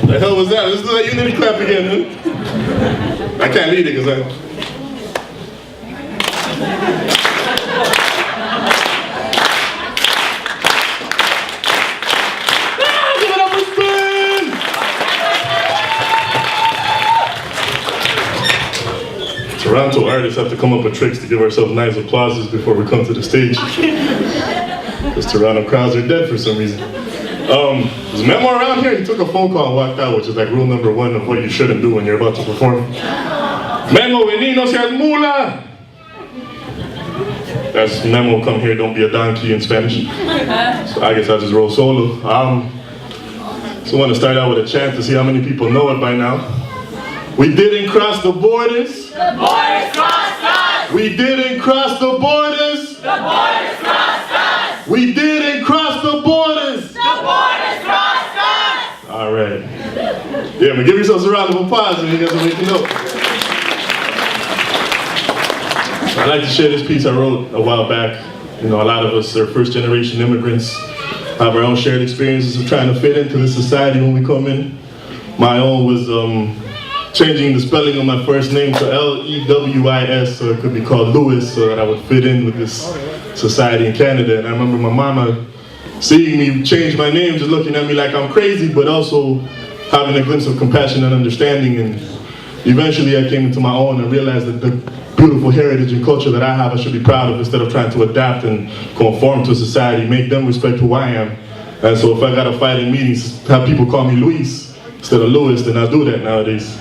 The hell was that? Let's do that unity clap again, huh? I can't lead it because I... Toronto artists have to come up with tricks to give ourselves nice applauses before we come to the stage. Because Toronto crowds are dead for some reason. There's Memo around here. He took a phone call and walked out, which is like rule number 1 of what you shouldn't do when you're about to perform. Memo, vení, no seas mula. That's Memo, come here, don't be a donkey in Spanish. So I guess I'll just roll solo. So I want to start out with a chant to see how many people know it by now. We didn't cross the borders. The borders crossed us. We didn't cross the borders. The borders crossed us. We didn't cross the borders. The borders crossed us. All right. Yeah, but give yourselves a round of applause and you guys are making note. I'd like to share this piece I wrote a while back. You know, a lot of us are first-generation immigrants, have our own shared experiences of trying to fit into this society when we come in. My own was changing the spelling of my first name to L-E-W-I-S, so it could be called Lewis, so that I would fit in with this society in Canada. And I remember my mama seeing me change my name, just looking at me like I'm crazy, but also having a glimpse of compassion and understanding. And eventually I came into my own and realized that the beautiful heritage and culture that I have, I should be proud of, instead of trying to adapt and conform to society, make them respect who I am. And so if I got to fight in meetings, have people call me Luis instead of Louis, then I'll do that nowadays.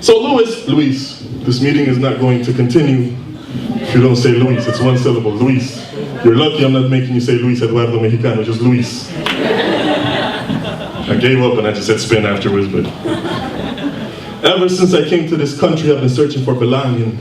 So Luis, this meeting is not going to continue if you don't say Luis. It's one syllable, Luis. You're lucky I'm not making you say Luis Eduardo Mexicano, just Luis. I gave up and I just said spin afterwards, but... Ever since I came to this country, I've been searching for belonging.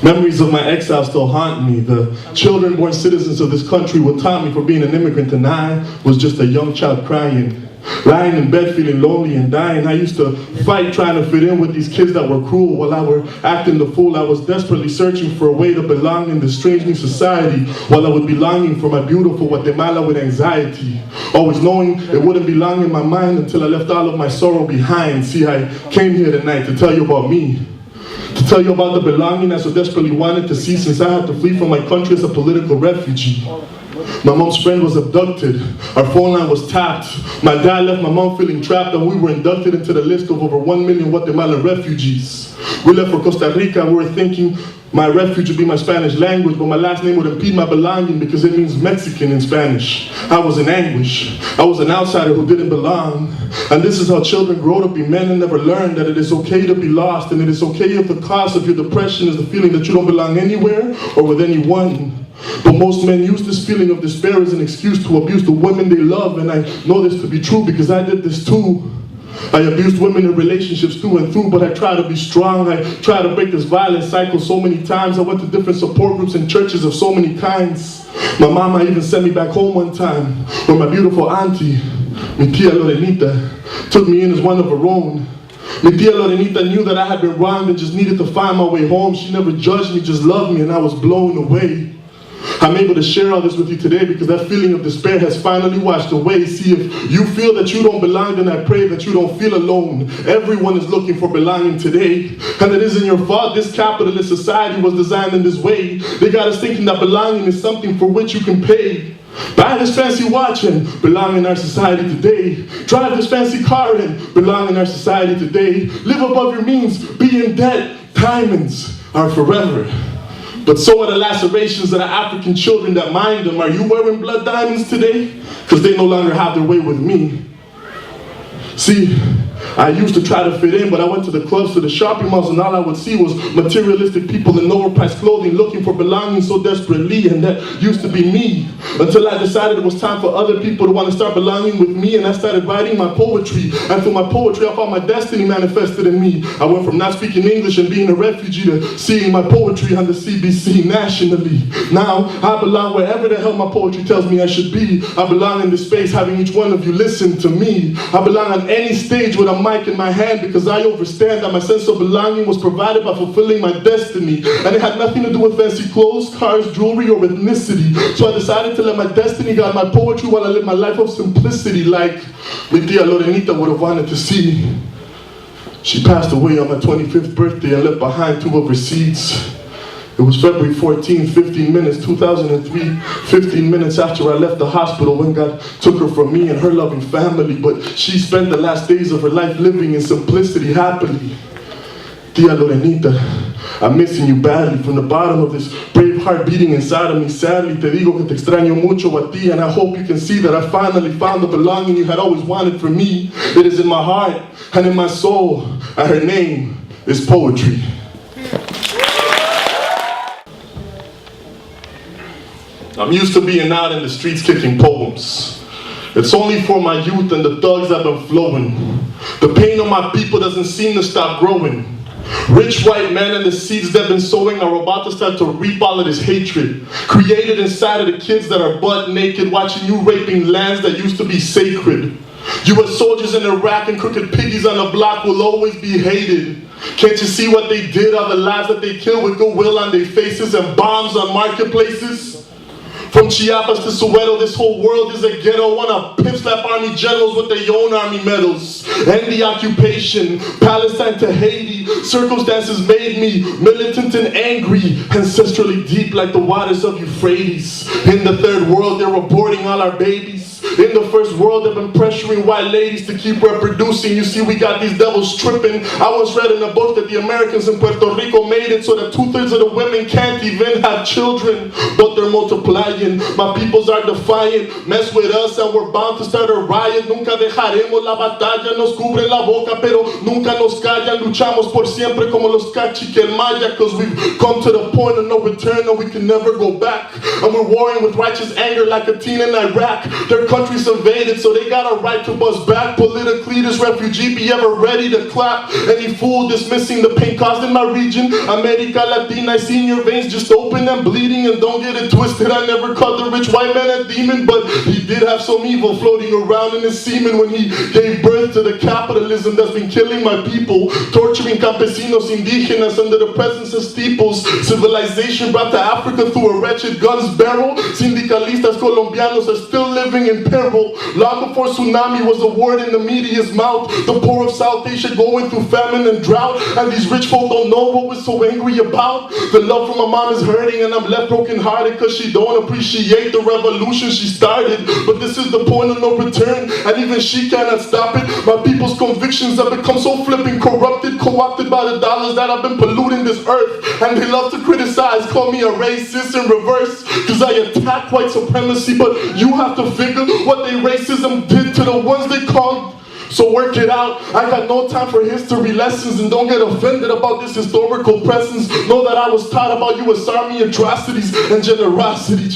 Memories of my exile still haunt me. The children-born citizens of this country were taught me for being an immigrant, and I was just a young child crying. Lying in bed feeling lonely and dying. I used to fight trying to fit in with these kids that were cruel while I were acting the fool. I was desperately searching for a way to belong in this strange new society, while I would be longing for my beautiful Guatemala with anxiety. Always knowing it wouldn't be long in my mind until I left all of my sorrow behind. See, I came here tonight to tell you about me. To tell you about the belonging I so desperately wanted to see, since I had to flee from my country as a political refugee. My mom's friend was abducted. Our phone line was tapped. My dad left my mom feeling trapped, and we were inducted into the list of over 1 million Guatemalan refugees. We left for Costa Rica. We were thinking my refuge would be my Spanish language, but my last name would impede my belonging because it means Mexican in Spanish. I was in anguish. I was an outsider who didn't belong. And this is how children grow to be men and never learn that it is okay to be lost, and it is okay if the cause of your depression is the feeling that you don't belong anywhere or with anyone. But most men use this feeling of despair as an excuse to abuse the women they love, and I know this to be true because I did this too. I abused women in relationships through and through, but I try to be strong. I try to break this violent cycle so many times. I went to different support groups and churches of so many kinds. My mama even sent me back home one time, where my beautiful auntie, mi tia Lorenita, took me in as one of her own. Mi tia Lorenita knew that I had been wronged and just needed to find my way home. She never judged me, just loved me, and I was blown away. I'm able to share all this with you today because that feeling of despair has finally washed away. See, if you feel that you don't belong, then I pray that you don't feel alone. Everyone is looking for belonging today, and it isn't your fault this capitalist society was designed in this way. They got us thinking that belonging is something for which you can pay. Buy this fancy watch and belong in our society today. Drive this fancy car and belong in our society today. Live above your means, be in debt. Diamonds are forever. But so are the lacerations of the African children that mind them. Are you wearing blood diamonds today? Because they no longer have their way with me. See, I used to try to fit in, but I went to the clubs, to the shopping malls, and all I would see was materialistic people in lower priced clothing looking for belonging so desperately, and that used to be me. Until I decided it was time for other people to want to start belonging with me, and I started writing my poetry. And through my poetry, I found my destiny manifested in me. I went from not speaking English and being a refugee to seeing my poetry on the CBC nationally. Now, I belong wherever the hell my poetry tells me I should be. I belong in this space, having each one of you listen to me. I belong on any stage with a a mic in my hand because I understand that my sense of belonging was provided by fulfilling my destiny. And it had nothing to do with fancy clothes, cars, jewelry, or ethnicity. So I decided to let my destiny guide my poetry while I live my life of simplicity like mi tia Lorenita would have wanted to see. She passed away on my 25th birthday and left behind 2 of her seeds. It was February 14, 15 minutes, 2003, 15 minutes after I left the hospital when God took her from me and her loving family. But she spent the last days of her life living in simplicity, happily. Tia Lorenita, I'm missing you badly from the bottom of this brave heart beating inside of me. Sadly, te digo que te extraño mucho a ti, and I hope you can see that I finally found the belonging you had always wanted for me. It is in my heart and in my soul, and her name is poetry. I'm used to being out in the streets kicking poems. It's only for my youth and the thugs that have been flowing. The pain of my people doesn't seem to stop growing. Rich white men and the seeds they've been sowing are about to start to reap all of this hatred, created inside of the kids that are butt naked, watching you raping lands that used to be sacred. U.S. soldiers in Iraq and crooked piggies on the block will always be hated. Can't you see what they did, all the lives that they killed with goodwill on their faces and bombs on marketplaces? From Chiapas to Soweto, this whole world is a ghetto. Wanna pimp slap army generals with their own army medals. End the occupation, Palestine to Haiti. Circumstances made me militant and angry, ancestrally deep like the waters of Euphrates. In the third world, they're aborting all our babies. In the first world, they've been pressuring white ladies to keep reproducing. You see, we got these devils tripping. I once read in a book that the Americans in Puerto Rico made it so that 2/3 of the women can't even have children, but they're multiplying. My peoples are defiant. Mess with us and we're bound to start a riot. Nunca dejaremos la batalla. Nos cubren la boca, pero nunca nos callan. Luchamos por siempre como los cachiquelmaya, cause we've come to the point of no return and we can never go back. And we're warring with righteous anger like a teen in Iraq. Their country's invaded, so they got a right to bust back. Politically, this refugee be ever ready to clap. Any fool dismissing the pain caused in my region. America Latina, I seen your veins just open and bleeding. And don't get it twisted, I never called the rich white man a demon, but he did have some evil floating around in his semen when he gave birth to the capitalism that's been killing my people, torturing campesinos indígenas under the presence of steeples. Civilization brought to Africa through a wretched gun's barrel. Sindicalistas colombianos are still living in peril. Long before tsunami was a word in the media's mouth, the poor of South Asia going through famine and drought, and these rich folk don't know what we're so angry about. The love from my mom is hurting and I'm left broken hearted cause she don't appreciate the revolution she started. But this is the point of no return, and even she cannot stop it. My people's convictions have become so flipping corrupted, co-opted by the dollars that have been polluting this earth. And they love to criticize, call me a racist in reverse, cause I attack white supremacy. But you have to figure what they racism did to the ones they called. So work it out. I got no time for history lessons, and don't get offended about this historical presence. Know that I was taught about U.S. Army atrocities and generosity.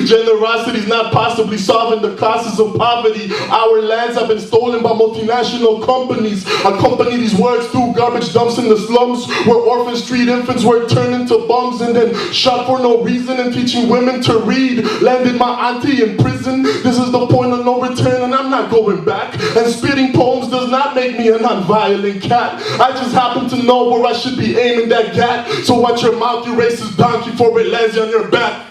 Generosity is not possibly solving the causes of poverty. Our lands have been stolen by multinational companies. Accompany these words through garbage dumps in the slums, where orphan street infants were turned into bums and then shot for no reason, and teaching women to read landed my auntie in prison. This is the point of no return, and I'm not going back. And spitting poems does not make me a non-violent cat. I just happen to know where I should be aiming that gat. So watch your mouth, you racist donkey, for it lands on your back.